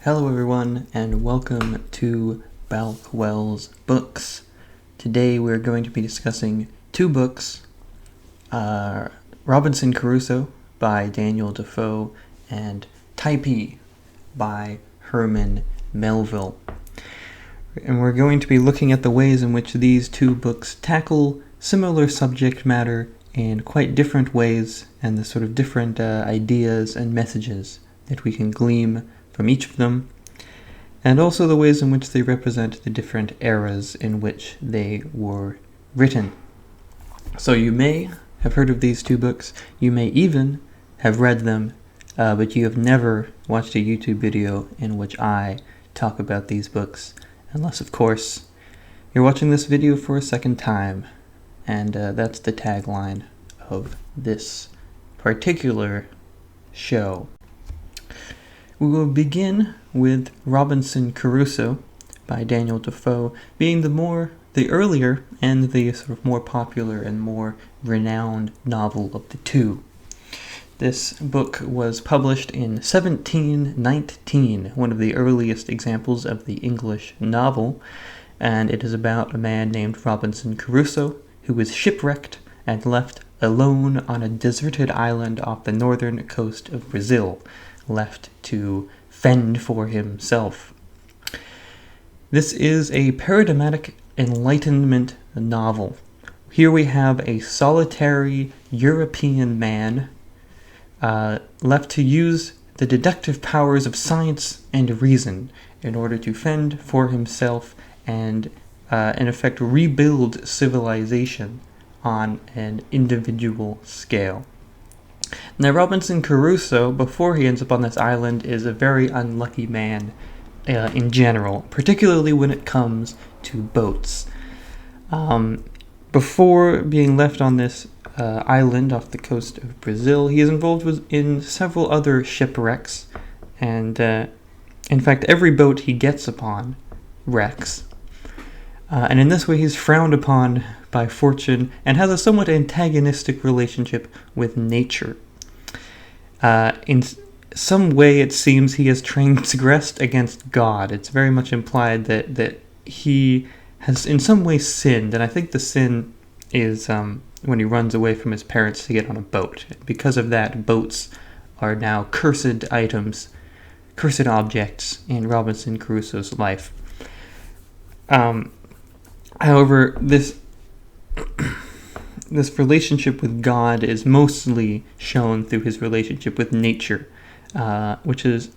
Hello everyone, and welcome to Balckwell's Books. Today we're going to be discussing two books, Robinson Crusoe by Daniel Defoe and Typee by Herman Melville. And we're going to be looking at the ways in which these two books tackle similar subject matter in quite different ways, and the sort of different ideas and messages that we can glean from each of them, and also the ways in which they represent the different eras in which they were written. So you may have heard of these two books, you may even have read them, but you have never watched a YouTube video in which I talk about these books, unless, of course, you're watching this video for a second time, and that's the tagline of this particular show. We will begin with Robinson Crusoe by Daniel Defoe being the earlier and the sort of more popular and more renowned novel of the two. This book was published in 1719, one of the earliest examples of the English novel, and it is about a man named Robinson Crusoe who was shipwrecked and left alone on a deserted island off the northern coast of Brazil, left to fend for himself. This is a paradigmatic Enlightenment novel. Here we have a solitary European man left to use the deductive powers of science and reason in order to fend for himself and, in effect, rebuild civilization on an individual scale. Now, Robinson Crusoe, before he ends up on this island, is a very unlucky man in general, particularly when it comes to boats. Before being left on this island off the coast of Brazil, he is involved in several other shipwrecks, and in fact, every boat he gets upon wrecks. And in this way, he's frowned upon by fortune and has a somewhat antagonistic relationship with nature. In some way, it seems he has transgressed against God. It's very much implied that he has in some way sinned, and I think the sin is when he runs away from his parents to get on a boat. Because of that, boats are now cursed items, cursed objects in Robinson Crusoe's life. However, this relationship with God is mostly shown through his relationship with nature, which is,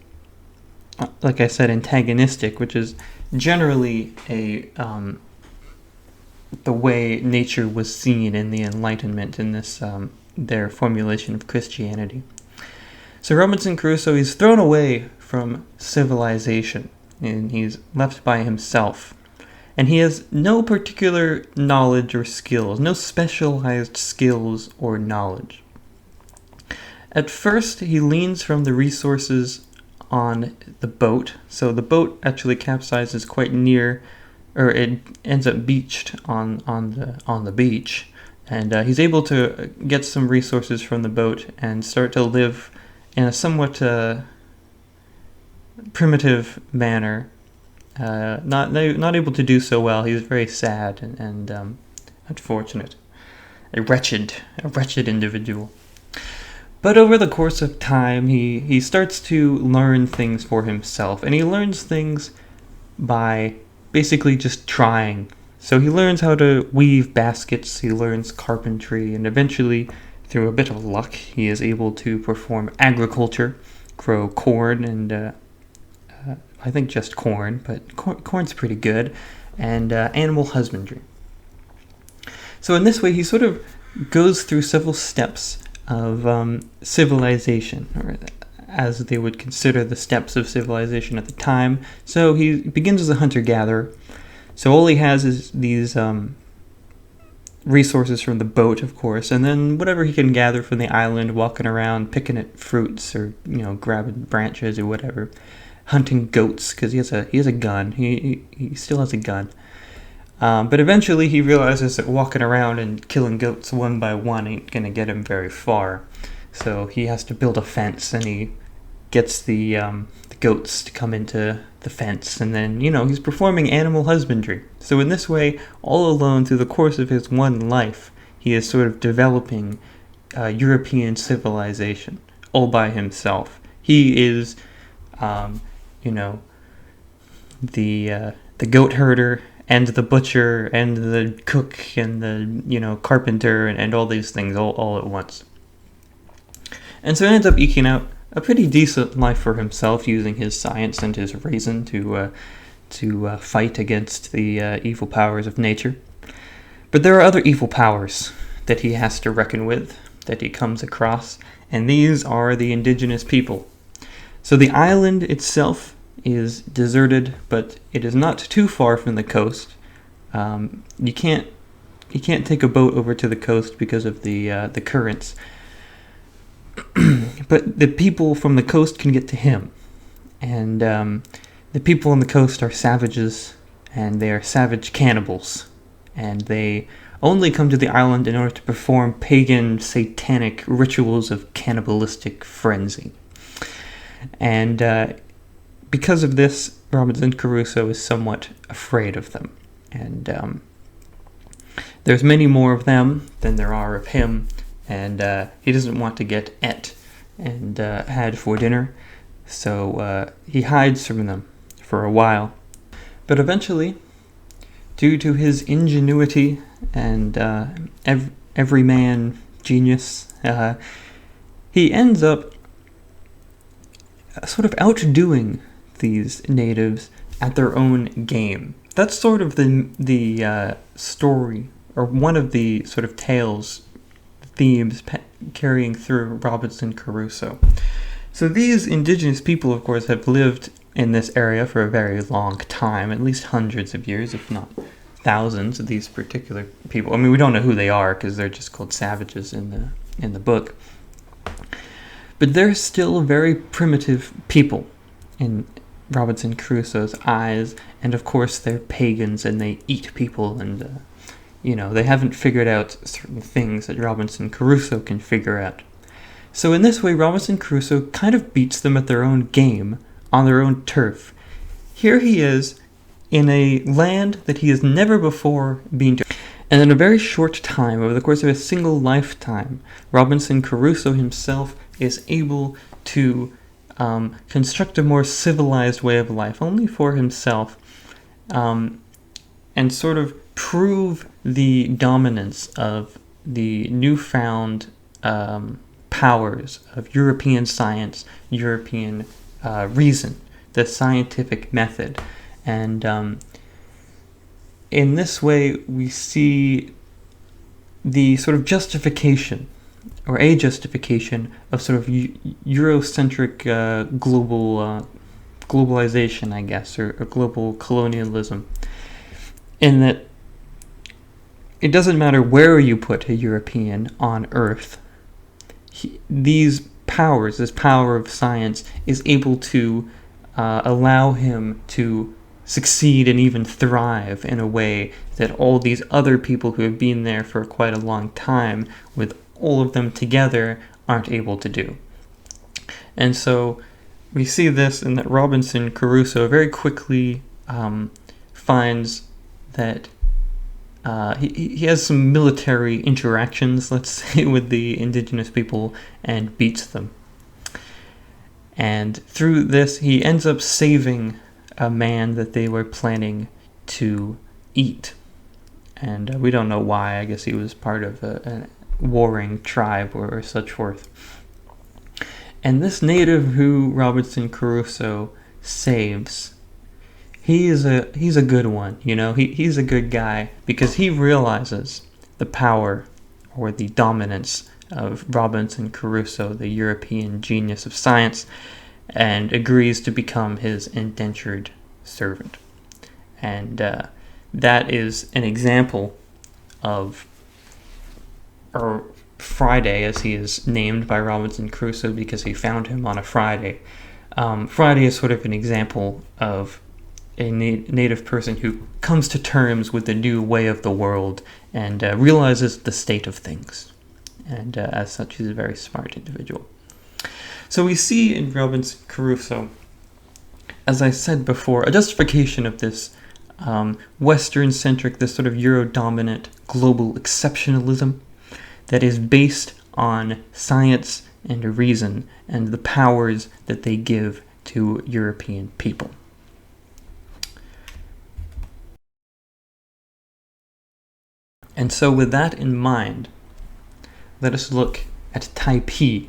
like I said, antagonistic, which is generally the way nature was seen in the Enlightenment, in this their formulation of Christianity. So Robinson Crusoe is thrown away from civilization, and he's left by himself. And he has no particular knowledge or skills, no specialized skills or knowledge. At first, he leans from the resources on the boat. So the boat actually capsizes quite near, or it ends up beached on the beach. And he's able to get some resources from the boat and start to live in a somewhat primitive manner. Not able to do so well. He's very sad and unfortunate, a wretched individual. But over the course of time, he starts to learn things for himself, and he learns things by basically just trying. So he learns how to weave baskets, he learns carpentry, and eventually, through a bit of luck, he is able to perform agriculture, grow corn, and I think just corn, but corn's pretty good, and animal husbandry. So in this way, he sort of goes through several steps of civilization, or as they would consider the steps of civilization at the time. So he begins as a hunter-gatherer. So all he has is these resources from the boat, of course, and then whatever he can gather from the island, walking around, picking at fruits, or grabbing branches or whatever. Hunting goats, because he has a gun. He still has a gun. But eventually he realizes that walking around and killing goats one by one ain't going to get him very far. So he has to build a fence, and he gets the goats to come into the fence, and then, he's performing animal husbandry. So in this way, all alone through the course of his one life, he is sort of developing European civilization all by himself. He is, the goat herder and the butcher and the cook and the carpenter and all these things all at once. And so he ends up eking out a pretty decent life for himself, using his science and his reason to fight against the evil powers of nature. But there are other evil powers that he has to reckon with, that he comes across, and these are the indigenous people. So the island itself is deserted, but it is not too far from the coast. You can't take a boat over to the coast because of the currents. But the people from the coast can get to him. And the people on the coast are savages, and they are savage cannibals. And they only come to the island in order to perform pagan, satanic rituals of cannibalistic frenzy. And because of this, Robinson Crusoe is somewhat afraid of them. And there's many more of them than there are of him. And he doesn't want to get et and had for dinner. So he hides from them for a while. But eventually, due to his ingenuity and everyman genius, he ends up sort of outdoing these natives at their own game. That's sort of the story, or one of the sort of themes carrying through Robinson Crusoe. So these indigenous people, of course, have lived in this area for a very long time, at least hundreds of years, if not thousands of these particular people. I mean, we don't know who they are because they're just called savages in the book. But they're still very primitive people in Robinson Crusoe's eyes, and of course they're pagans and they eat people, and they haven't figured out certain things that Robinson Crusoe can figure out. So in this way, Robinson Crusoe kind of beats them at their own game, on their own turf. Here he is in a land that he has never before been to. And in a very short time, over the course of a single lifetime, Robinson Crusoe himself is able to construct a more civilized way of life, only for himself, and sort of prove the dominance of the newfound powers of European science, European reason, the scientific method. And in this way, we see the sort of justification, or a justification, of sort of Eurocentric globalization, I guess, or global colonialism, in that it doesn't matter where you put a European on Earth. These powers, this power of science, is able to allow him to succeed and even thrive in a way that all these other people who have been there for quite a long time, with all of them together, aren't able to do. And so we see this in that Robinson Crusoe very quickly finds that he has some military interactions, let's say, with the indigenous people, and beats them. And through this, he ends up saving a man that they were planning to eat. And we don't know why. I guess he was part of a warring tribe or such forth. And this native who Robinson Crusoe saves, he's a good one, he's a good guy, because he realizes the power or the dominance of Robinson Crusoe, the European genius of science, and agrees to become his indentured servant. And that is an example of, or Friday, as he is named by Robinson Crusoe because he found him on a Friday. Friday is sort of an example of a native person who comes to terms with the new way of the world and realizes the state of things. And as such, he's a very smart individual. So we see in Robinson Crusoe as I said before, a justification of this Western-centric, this sort of Euro-dominant global exceptionalism that is based on science and reason and the powers that they give to European people. And so with that in mind, let us look at Typee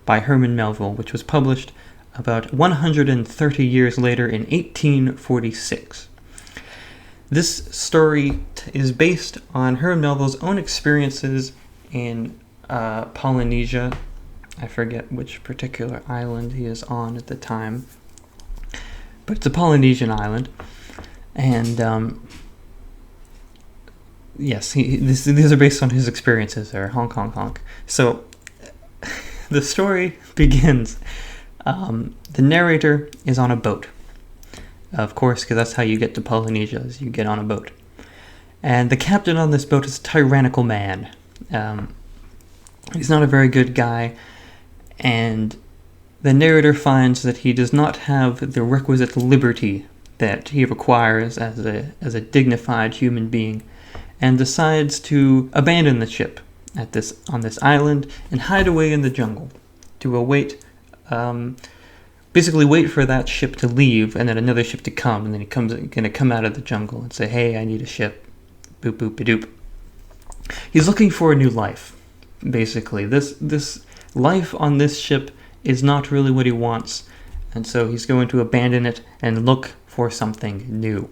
by Herman Melville, which was published about 130 years later in 1846. This story is based on Herman Melville's own experiences in Polynesia. I forget which particular island he is on at the time, but it's a Polynesian island. And yes, these are based on his experiences there. Honk, honk, honk. So the story begins. The narrator is on a boat, of course, because that's how you get to Polynesia, is you get on a boat. And the captain on this boat is a tyrannical man. He's not a very good guy, and the narrator finds that he does not have the requisite liberty that he requires as a dignified human being, and decides to abandon the ship on this island and hide away in the jungle to await, basically wait for that ship to leave and then another ship to come, and then gonna come out of the jungle and say, "Hey, I need a ship." Boop boop doop. He's looking for a new life. Basically, this life on this ship is not really what he wants, and so he's going to abandon it and look for something new.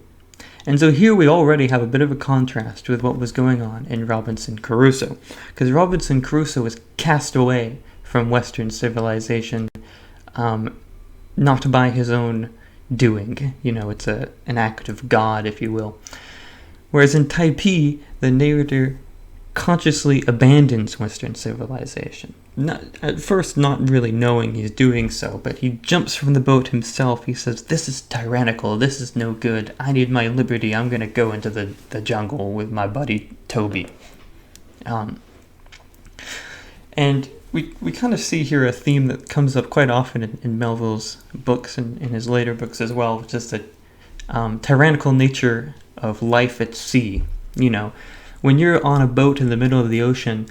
And so here we already have a bit of a contrast with what was going on in Robinson Crusoe, because Robinson Crusoe was cast away from Western civilization, not by his own doing. It's an act of God, if you will. Whereas in Typee, the narrator consciously abandons Western civilization. At first not really knowing he's doing so, but he jumps from the boat himself. He says, "This is tyrannical, this is no good, I need my liberty, I'm going to go into the jungle with my buddy Toby." And we kind of see here a theme that comes up quite often in Melville's books and in his later books as well, which is the tyrannical nature of life at sea. When you're on a boat in the middle of the ocean,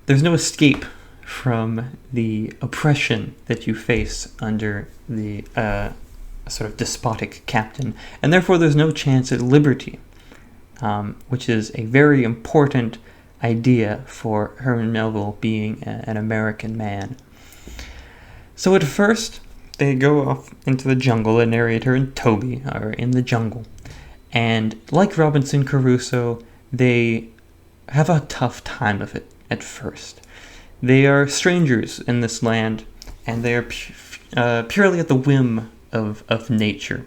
there's no escape from the oppression that you face under the sort of despotic captain, and therefore there's no chance at liberty, which is a very important idea for Herman Melville, being an American man. So at first, they go off into the jungle. The narrator and Toby are in the jungle, and like Robinson Crusoe, they have a tough time of it at first. They are strangers in this land, and they are purely at the whim of nature.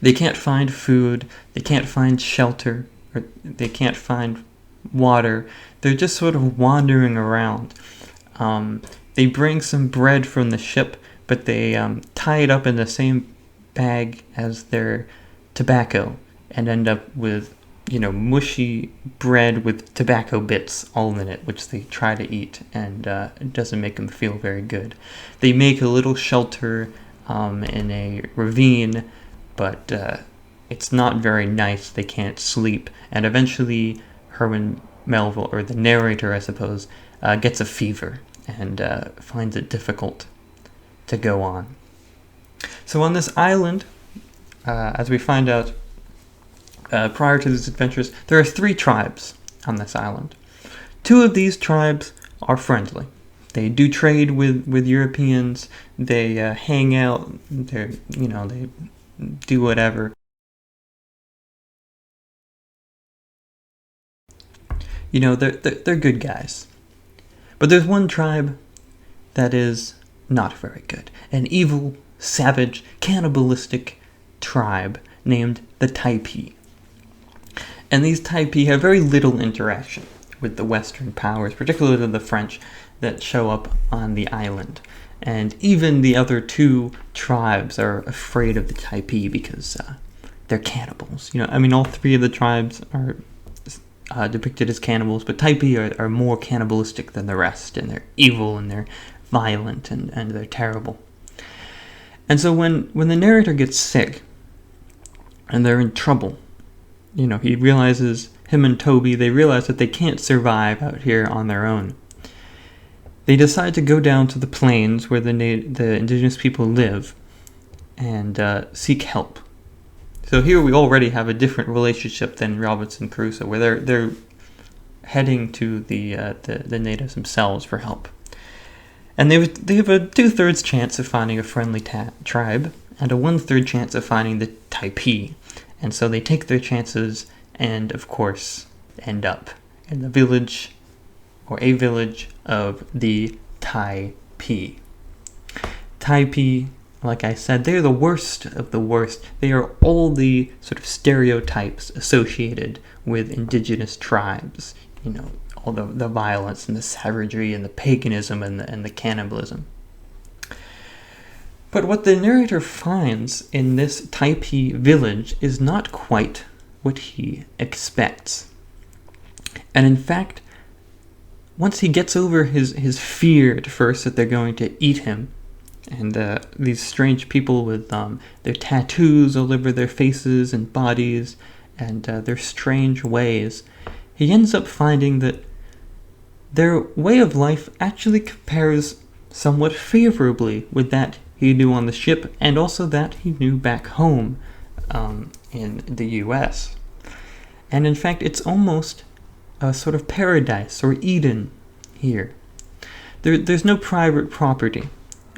They can't find food, they can't find shelter, or they can't find water. They're just sort of wandering around. They bring some bread from the ship, but they tie it up in the same bag as their tobacco and end up with mushy bread with tobacco bits all in it, which they try to eat, and it doesn't make them feel very good. They make a little shelter in a ravine, but it's not very nice. They can't sleep, and eventually Herman Melville, or the narrator, I suppose, gets a fever and finds it difficult to go on. So on this island, as we find out, prior to these adventures, there are 3 tribes on this island. 2 of these tribes are friendly. They do trade with Europeans. They hang out. They do whatever. They're good guys. But there's one tribe that is not very good. An evil, savage, cannibalistic tribe named the Typee. And these Typee have very little interaction with the Western powers, particularly the French that show up on the island. And even the other 2 tribes are afraid of the Typee because they're cannibals. All 3 of the tribes are depicted as cannibals, but Typee are more cannibalistic than the rest, and they're evil, and they're violent, and they're terrible. And so when the narrator gets sick and they're in trouble, he realizes, him and Toby, they realize that they can't survive out here on their own. They decide to go down to the plains where the indigenous people live and seek help. So here we already have a different relationship than Robinson Crusoe, where they're heading to the natives themselves for help. And they have a 2/3 chance of finding a friendly tribe and a 1/3 chance of finding the Typee. And so they take their chances and, of course, end up in the village, or a village, of the Typee. Typee, like I said, they're the worst of the worst. They are all the sort of stereotypes associated with indigenous tribes. All the violence and the savagery and the paganism and the cannibalism. But what the narrator finds in this Typee village is not quite what he expects. And in fact, once he gets over his fear at first that they're going to eat him, and these strange people with their tattoos all over their faces and bodies, and their strange ways, he ends up finding that their way of life actually compares somewhat favorably with that he knew on the ship, and also that he knew back home in the US. And in fact, it's almost a sort of paradise or Eden here. There's no private property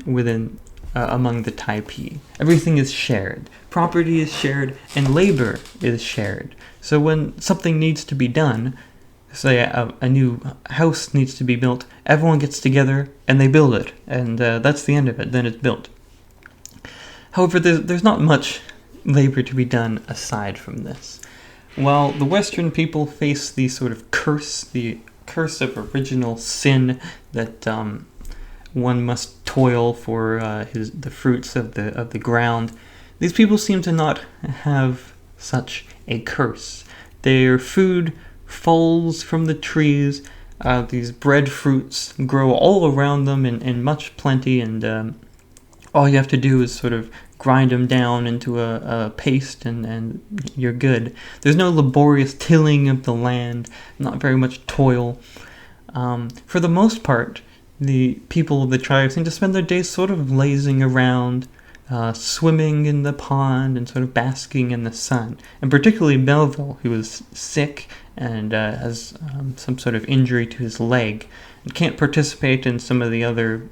within among the Typee. Everything is shared. Property is shared, and labor is shared. So when something needs to be done, say a new house needs to be built, everyone gets together and they build it, and that's the end of it. Then it's built. However, there's not much labor to be done aside from this. While the Western people face the sort of the curse of original sin, that one must toil for the fruits of the ground, these people seem to not have such a curse. Their food falls from the trees. These breadfruits grow all around them in much plenty, and all you have to do is sort of grind them down into a paste, and you're good. There's no laborious tilling of the land, not very much toil. For the most part, the people of the tribe seem to spend their days sort of lazing around, swimming in the pond and sort of basking in the sun. And particularly Melville, who is sick and has some sort of injury to his leg and can't participate in some of the other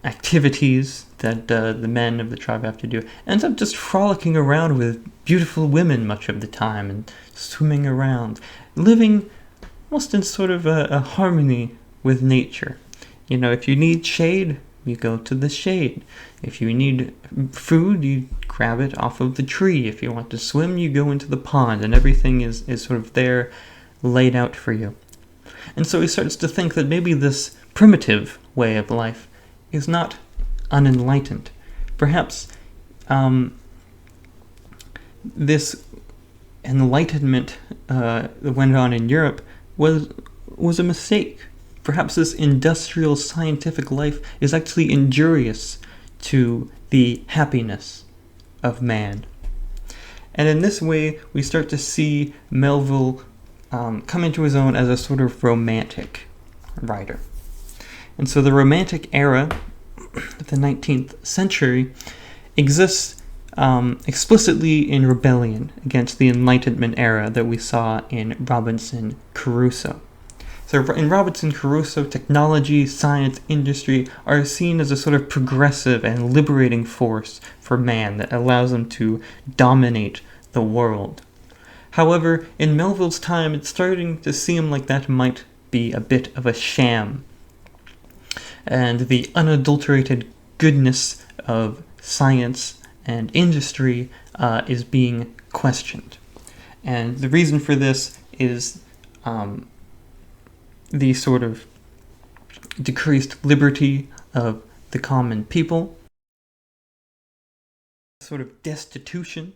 activities that the men of the tribe have to do, ends up just frolicking around with beautiful women much of the time and swimming around, living almost in sort of a harmony with nature. If you need shade, you go to the shade. If you need food, you grab it off of the tree. If you want to swim, you go into the pond, and everything is sort of there laid out for you. And so he starts to think that maybe this primitive way of life is not unenlightened. Perhaps this enlightenment that went on in Europe was a mistake. Perhaps this industrial scientific life is actually injurious to the happiness of man. And in this way, we start to see Melville come into his own as a sort of romantic writer. And so the Romantic era of the 19th century exists explicitly in rebellion against the Enlightenment era that we saw in Robinson Crusoe. So in Robinson Crusoe, technology, science, industry are seen as a sort of progressive and liberating force for man that allows him to dominate the world. However, in Melville's time, it's starting to seem like that might be a bit of a sham, and the unadulterated goodness of science and industry is being questioned. And the reason for this is the sort of decreased liberty of the common people, sort of destitution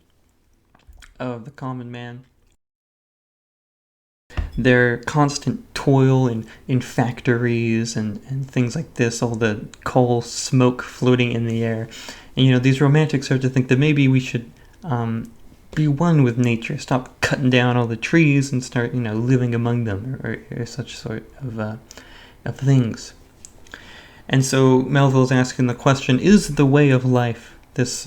of the common man. their constant toil in factories and things like this, all the coal smoke floating in the air. And, these romantics start to think that maybe we should be one with nature, stop cutting down all the trees and start, living among them or such sort of things. And so Melville's asking the question, is the way of life, this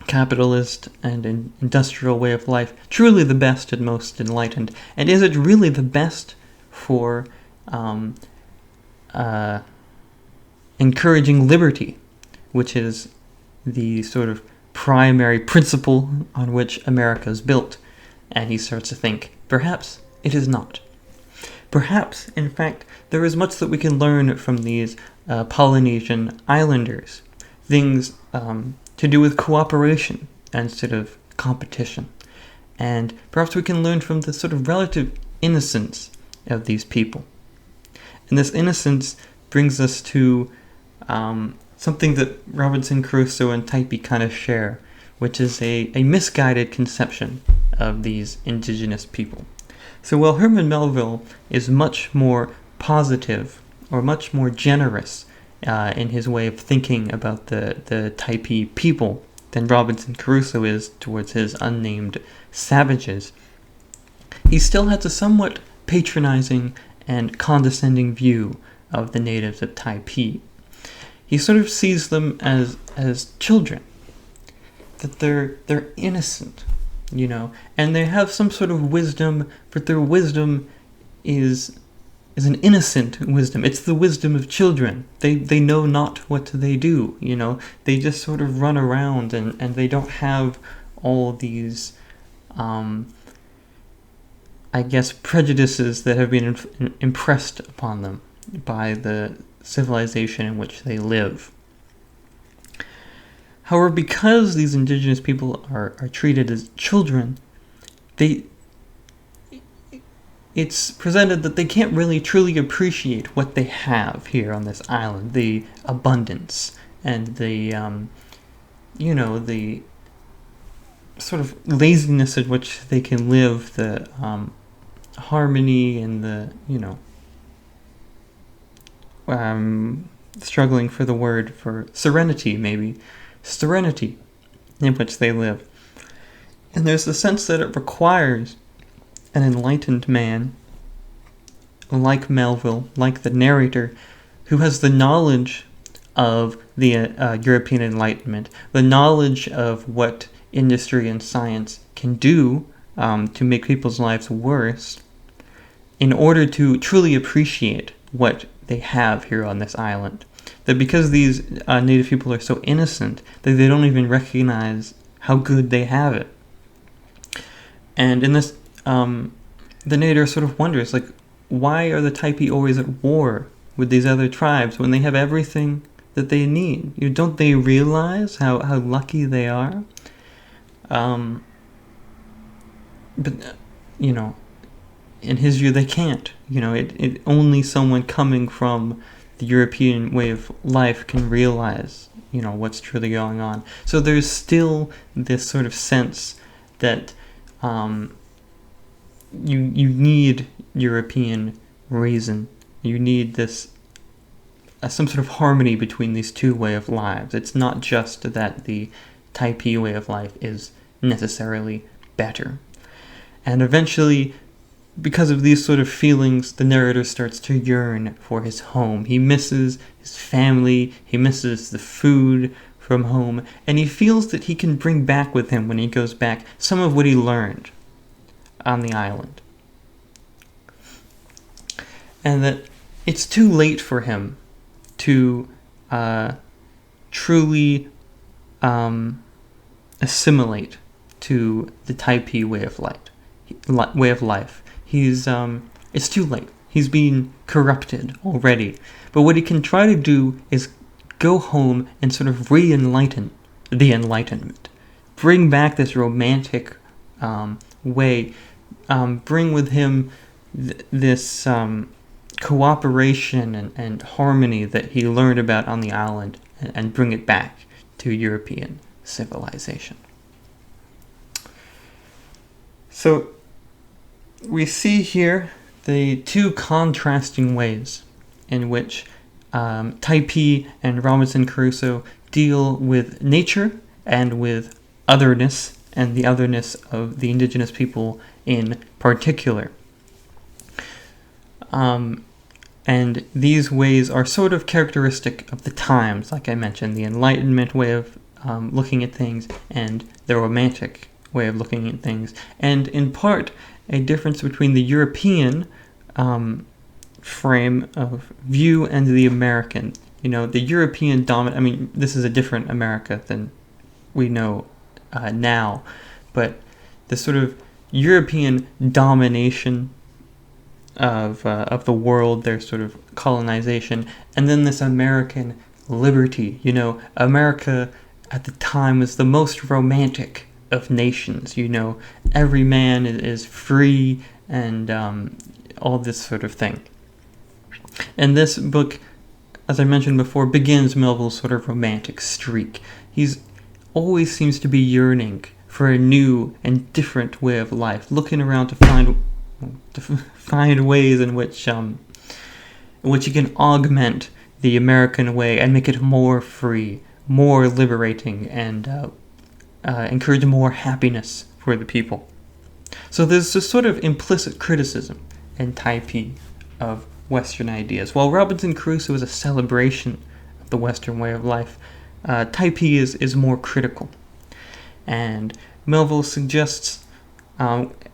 capitalist and industrial way of life, truly the best and most enlightened? And is it really the best for encouraging liberty, which is the sort of primary principle on which America is built? And he starts to think, perhaps it is not. Perhaps, in fact, there is much that we can learn from these Polynesian islanders. Things to do with cooperation instead of competition. And perhaps we can learn from the sort of relative innocence of these people. And this innocence brings us to something that Robinson Crusoe and Typee kind of share, which is a misguided conception of these indigenous people. So while Herman Melville is much more positive or much more generous in his way of thinking about the Typee people than Robinson Crusoe is towards his unnamed savages, he still has a somewhat patronizing and condescending view of the natives of Typee. He sort of sees them as children, that they're innocent, and they have some sort of wisdom, but their wisdom is an innocent wisdom. It's the wisdom of children. They know not what they do, They just sort of run around and they don't have all these, prejudices that have been impressed upon them by the civilization in which they live. However, because these indigenous people are treated as children, it's presented that they can't really truly appreciate what they have here on this island, the abundance and the the sort of laziness at which they can live, the harmony and the struggling for the word for serenity in which they live. And there's the sense that it requires an enlightened man, like Melville, like the narrator, who has the knowledge of the European Enlightenment, the knowledge of what industry and science can do to make people's lives worse, in order to truly appreciate what they have here on this island. That because these native people are so innocent, that they don't even recognize how good they have it. And in this, the narrator sort of wonders, why are the Typee always at war with these other tribes when they have everything that they need? Don't they realize how lucky they are? But in his view, they can't. It only someone coming from the European way of life can realize, what's truly going on. So there's still this sort of sense that you need European reason. You need this some sort of harmony between these two way of lives. It's not just that the Typee way of life is necessarily better. And eventually, because of these sort of feelings, the narrator starts to yearn for his home. He misses his family, he misses the food from home, and he feels that he can bring back with him when he goes back some of what he learned on the island. And that it's too late for him to truly assimilate to the Typee way of life. It's too late. He's been corrupted already. But what he can try to do is go home and sort of re-enlighten the Enlightenment. Bring back this romantic way. Bring with him this cooperation and harmony that he learned about on the island, and bring it back to European civilization. So we see here the two contrasting ways in which Typee and Robinson Crusoe deal with nature and with otherness, and the otherness of the indigenous people in particular. And these ways are sort of characteristic of the times, like I mentioned, the Enlightenment way of looking at things and the Romantic way of looking at things, and in part a difference between the European frame of view and the American. You know, the European this is a different America than we know now, but the sort of European domination of the world, their sort of colonization, and then this American liberty. You know, America at the time was the most romantic of nations. You know, every man is free and all this sort of thing. And this book, as I mentioned before, begins Melville's sort of romantic streak. He's always seems to be yearning for a new and different way of life, looking around to find ways in which he can augment the American way and make it more free, more liberating, and encourage more happiness for the people. So there's this sort of implicit criticism in Typee of Western ideas. While Robinson Crusoe is a celebration of the Western way of life, Typee is more critical. And Melville suggests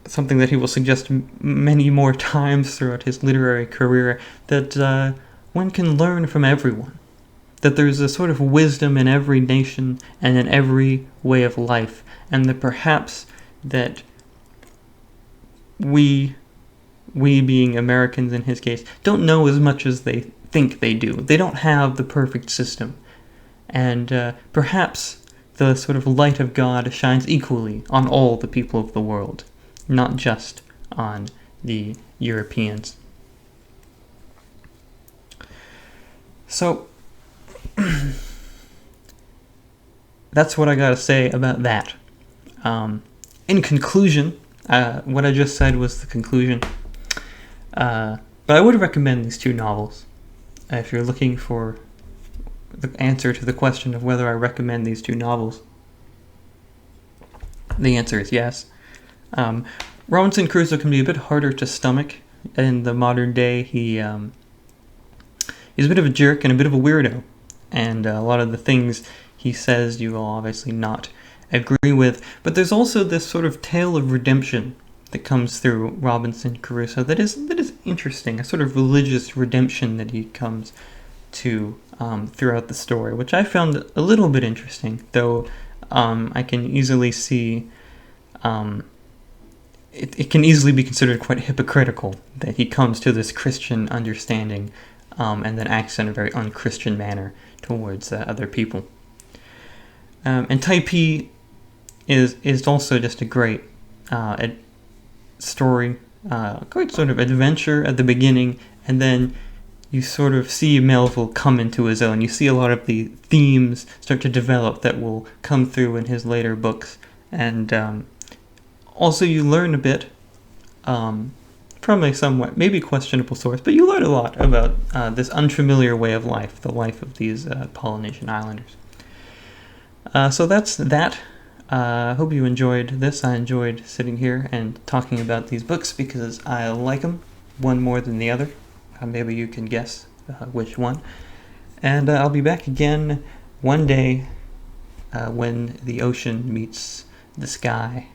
something that he will suggest many more times throughout his literary career, that one can learn from everyone. That there's a sort of wisdom in every nation and in every way of life, and that perhaps that we being Americans in his case, don't know as much as they think they do. They don't have the perfect system. And perhaps the sort of light of God shines equally on all the people of the world, not just on the Europeans. So, that's what I gotta say about that. In conclusion, what I just said was the conclusion. But I would recommend these two novels if you're looking for the answer to the question of whether I recommend these two novels. The answer is yes. Robinson Crusoe can be a bit harder to stomach in the modern day. He's a bit of a jerk and a bit of a weirdo, and a lot of the things he says you will obviously not agree with. But there's also this sort of tale of redemption that comes through Robinson Crusoe that is interesting, a sort of religious redemption that he comes to throughout the story, which I found a little bit interesting, though I can easily see it can easily be considered quite hypocritical that he comes to this Christian understanding and then acts in a very unchristian manner towards other people. And Typee is also just a great story, great sort of adventure at the beginning, and then you sort of see Melville come into his own. You see a lot of the themes start to develop that will come through in his later books, and also you learn a bit from a somewhat maybe questionable source, but you learn a lot about this unfamiliar way of life, the life of these Polynesian islanders. So that's that. I hope you enjoyed this. I enjoyed sitting here and talking about these books because I like them, one more than the other. Maybe you can guess which one. And I'll be back again one day when the ocean meets the sky.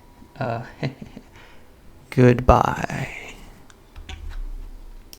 Goodbye.